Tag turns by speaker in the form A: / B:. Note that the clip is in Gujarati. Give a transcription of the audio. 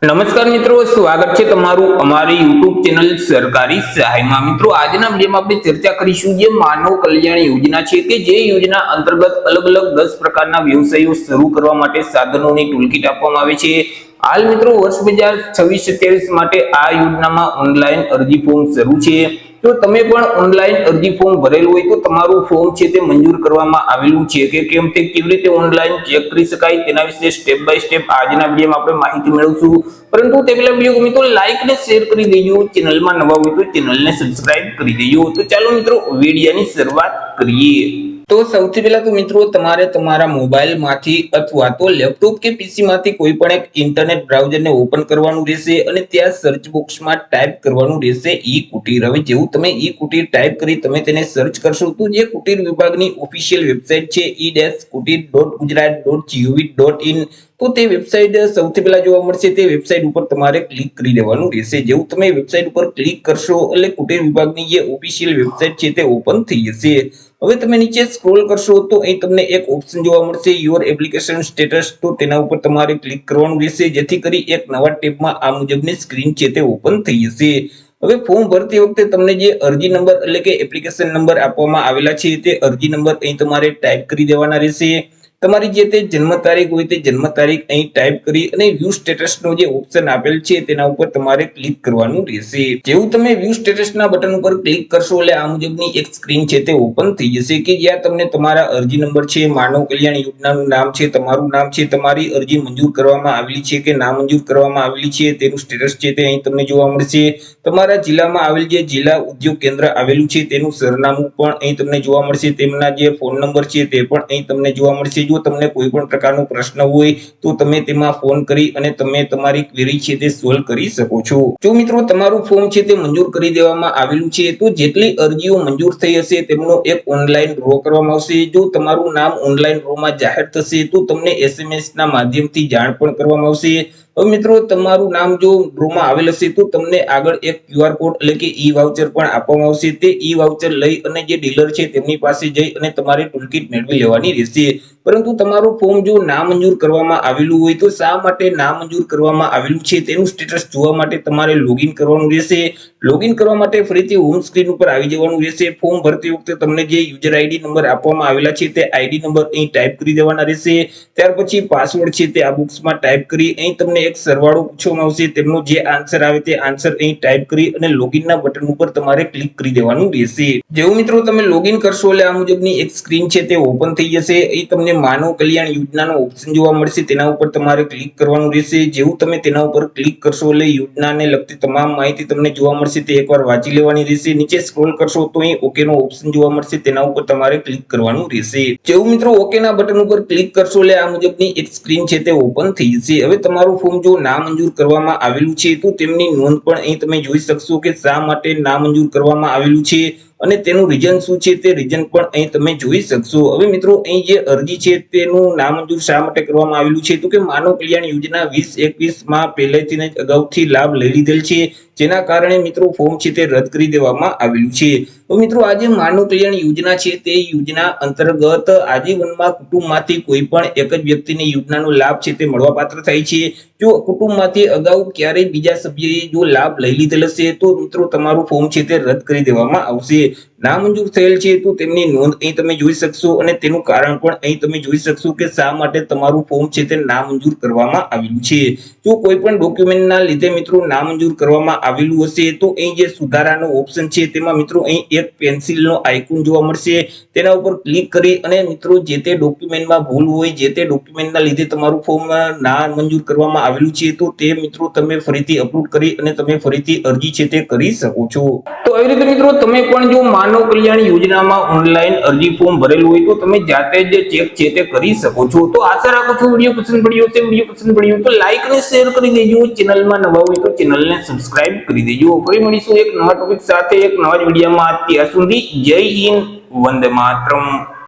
A: નમસ્કાર મિત્રો, સ્વાગત છે તમારું અમારી યુટ્યુબ ચેનલ સરકારી સહાયમાં। મિત્રો, આજના વિડીયોમાં આપણે ચર્ચા કરીશું જે માનવ કલ્યાણ યોજના છે કે જે યોજના અંતર્ગત અલગ અલગ 10 પ્રકારના વ્યવસાયો શરૂ કરવા માટે સાધનોની ટૂલકીટ આપવામાં આવે છે। હાલ મિત્રો, વર્ષ 2026-27 માટે આ યોજનામાં ઓનલાઈન અરજી ફોર્મ શરૂ છે। જો તમે પણ ઓનલાઈન અરજી ફોર્મ ભરેલું હોય તો તમારું ફોર્મ છે તે મંજૂર કરવામાં આવેલું છે કે કેમ તે કેવી રીતે ઓનલાઈન ચેક કરી શકાય તેના વિશે સ્ટેપ બાય સ્ટેપ આજના વિડીયોમાં આપણે માહિતી મેળવશું। પરંતુ તે પહેલા વિડીયો ગમે તો લાઈક ને શેર કરી દેજો, ચેનલમાં નવા હોય તો ચેનલને સબસ્ક્રાઇબ કરી દેજો। તો ચાલો મિત્રો, વિડીયોની શરૂઆત કરીએ। તો સૌથી પહેલા તો મિત્રો, તમારે તમારા મોબાઈલમાંથી અથવા તો લેપટોપ કે પીસી માંથી કોઈ પણ એક ઇન્ટરનેટ બ્રાઉઝરને ઓપન કરવાનું રહેશે અને ત્યાં સર્ચ બોક્સમાં ટાઈપ કરવાનું રહેશે ઈ કુટીર। હવે જેવું તમે ઈ કુટીર ટાઈપ કરી તમે તેને સર્ચ કરશો તો જે કુટીર વિભાગની ઓફિશિયલ વેબસાઇટ છે e-kutir.gujarat.gov.in તો તે વેબસાઇટ સૌથી પહેલા જોવા મળશે। તે વેબસાઇટ ઉપર તમારે ક્લિક કરી દેવાનું રહેશે। જેવું તમે વેબસાઇટ ઉપર ક્લિક કરશો એટલે કુટીર વિભાગની જે ઓફિશિયલ વેબસાઇટ છે તે ઓપન થઈ જશે। હવે તમે નીચે સ્ક્રોલ કરશો તો અહીં તમને એક ઓપ્શન જોવા મળશે યોર એપ્લિકેશન સ્ટેટસ, તો તેના ઉપર તમારે ક્લિક કરવાનું રહેશે જેથી કરી એક નવા ટેબમાં આ મુજબની સ્ક્રીન છે તે ઓપન થઈ જશે। હવે ફોર્મ ભરતી વખતે તમને જે અરજી નંબર એટલે કે એપ્લિકેશન નંબર આપવામાં આવેલા છે તે અરજી નંબર અહીં તમારે ટાઈપ કરી દેવાના રહેશે। તમારી જે તે જન્મ તારીખ હોય તે જન્મ તારીખ અહીં ટાઈપ કરી અને વ્યૂ સ્ટેટસ નો જે ઓપ્શન આપેલ છે તેના ઉપર તમારે ક્લિક કરવાનું રહેશે। જેવું તમે વ્યૂ સ્ટેટસ ના બટન ઉપર ક્લિક કરશો એટલે આ મુજબની એક સ્ક્રીન છે તે ઓપન થઈ જશે કે જ્યાં તમને તમારા અરજી નંબર છે, માનવ કલ્યાણ યોજનાનું નામ છે, તમારું નામ છે, તમારી અરજી મંજૂર કરવામાં આવેલી છે કે ના મંજૂર કરવામાં આવેલી છે તેનું સ્ટેટસ છે તે અહીં તમને જોવા મળશે। તમારા જિલ્લામાં આવેલ જે જિલ્લા ઉદ્યોગ કેન્દ્ર આવેલું છે તેનું સરનામું પણ અહીં તમને જોવા મળશે। તેમના જે ફોન નંબર છે તે પણ અહીં તમને જોવા મળશે। જો તમને કોઈ પણ પ્રકારનો પ્રશ્ન હોય તો તમે તેમાં ફોન કરી અને તમે તમારી ક્વેરી છે તે સોલ્વ કરી શકો છો। જો મિત્રો તમારું ફોર્મ છે તે મંજૂર કરી દેવામાં આવેલું છે તો જેટલી અરજીઓ મંજૂર થઈ હશે તેમનો એક ઓનલાઈન ડ્રો કરવામાં આવશે। જો તમારું નામ ઓનલાઈન ડ્રોમાં જાહેર થશે તો તમને SMS ના માધ્યમથી જાણ પણ કરવામાં આવશે। હવે મિત્રો, તમારું નામ જો ડ્રોમાં આવેલ હશે તો તમને આગળ એક QR કોડ એટલે કે ઈ વાઉચર પણ આપવામાં આવશે। તે ઈ વાઉચર લઈ અને જે ડીલર છે તેમની પાસે જઈ અને તમારે ટૂલકીટ મેળવી લેવાની રહેશે। પરંતુ તમારું ફોર્મ જો નામંજૂર કરવામાં આવેલું હોય તો શા માટે નામંજૂર કરવામાં આવેલું છે તેનું સ્ટેટસ જોવા માટે તમારે લોગિન કરવાનું રહેશે। લોગિન કરવા માટે ફરીથી હોમ સ્ક્રીન ઉપર આવી જવાનું રહેશે। ફોર્મ ભરતી વખતે તમને જે યુઝર આઈડી નંબર આપવામાં આવેલા છે તે આઈડી નંબર અહીં ટાઈપ કરી દેવાના રહેશે। ત્યાર પછી પાસવર્ડ છે તે આ બોક્સમાં ટાઈપ કરી અહીં તમને એક સરવાળો પૂછવામાં આવશે, તેમનો જે આન્સર આવે તે આન્સર અહીં ટાઈપ કરી અને લોગિનના બટન ઉપર તમારે ક્લિક કરી દેવાનું રહેશે। જેવું મિત્રો તમે લોગિન કરશો એટલે આ મુજબની એક સ્ક્રીન છે તે ઓપન થઈ જશે। અહીં તમને માનવ કલ્યાણ યોજનાનો ઓપ્શન જોવા મળશે, તેના ઉપર તમારે ક્લિક કરવાનું રહેશે। જેવું તમે તેના ઉપર ક્લિક કરશો એટલે યોજનાને લગતી તમામ માહિતી તમને જોવા મળશે તે એકવાર વાંચી લેવાની રહેશે। નીચે સ્ક્રોલ કરશો તો અહીં ઓકે નો ઓપ્શન જોવા મળશે, તેના ઉપર તમારે ક્લિક કરવાનું રહેશે। જેવું મિત્રો ઓકે ના બટન ઉપર ક્લિક કરશો એટલે આ મુજબની એક સ્ક્રીન છે તે ઓપન થઈ જશે। હવે તમારું ફોર્મ જો નામંજૂર કરવામાં આવેલું છે તો તેમની નોંધ પણ અહીં તમે જોઈ શકશો કે શા માટે નામંજૂર કરવામાં આવેલું છે અને તેનું રીઝન શું છે તે રીઝન પણ અહીં તમે જોઈ શકશો। હવે મિત્રો, અહીં જે અરજી છે તેનું નામંજૂર શા માટે કરવામાં આવેલું છે તો કે માનવ કલ્યાણ યોજના 2021 માં પહેલેથી જ અગાઉથી લાભ લઈ લીધેલ છે, જેના કારણે મિત્રો ફોર્મ છે તે રદ કરી દેવામાં આવેલું છે। તો મિત્રો, આ જે માનવ કલ્યાણ યોજના છે તે યોજના અંતર્ગત આજીવનમાં કુટુંબમાંથી કોઈ પણ એક જ વ્યક્તિને યોજનાનો લાભ છે તે મળવાપાત્ર થાય છે। જો કુટુંબમાંથી અગાઉ ક્યારેય બીજા સભ્યએ જો લાભ લઈ લીધેલ હશે તો મિત્રો તમારું ફોર્મ છે તે રદ કરી દેવામાં આવશે। નામંજૂર થયેલ છે તો તેમની નોંધ અહીં તમે જોઈ શકશો અને તેનું કારણ પણ અહીં તમે જોઈ શકશો કે શા માટે તમારું ફોર્મ છે તે નામંજૂર કરવામાં આવેલું છે। જો કોઈ પણ ડોક્યુમેન્ટના લીધે મિત્રો નામંજૂર કરવામાં આવેલું હશે તો અહીં જે સુધારાનો ઓપ્શન છે તેમાં મિત્રો અહીં એક પેન્સિલનો આઇકોન જોવા મળશે, તેના ઉપર ક્લિક કરી અને મિત્રો જે તે ડોક્યુમેન્ટમાં ભૂલ હોય, જે તે ડોક્યુમેન્ટના લીધે તમારું ફોર્મ નામંજૂર કરવામાં આવેલું છે તો તે મિત્રો તમે ફરીથી અપલોડ કરી અને તમે ફરીથી અરજી છે તે કરી શકો છો। તો આવી રીતે મિત્રો તમે પણ જો માનવ કલ્યાણ યોજનામાં ઓનલાઈન અરજી ફોર્મ ભરેલું હોય તો તમે જાતે જ ચેક છે તે કરી શકો છો। તો આશા રાખું છું વિડીયો પસંદ પડ્યો હશે। વિડીયો પસંદ પડ્યો તો લાઈક અને શેર કરી દેજો, ચેનલમાં નવા હોય તો ચેનલને સબસ્ક્રાઇબ કરી દેજો। ફરી મળીશું એક નવા ટોપિક સાથે એક નવા જ વિડીયોમાં। ત્યાં સુધી જય હિન્દ, વંદે માતરમ।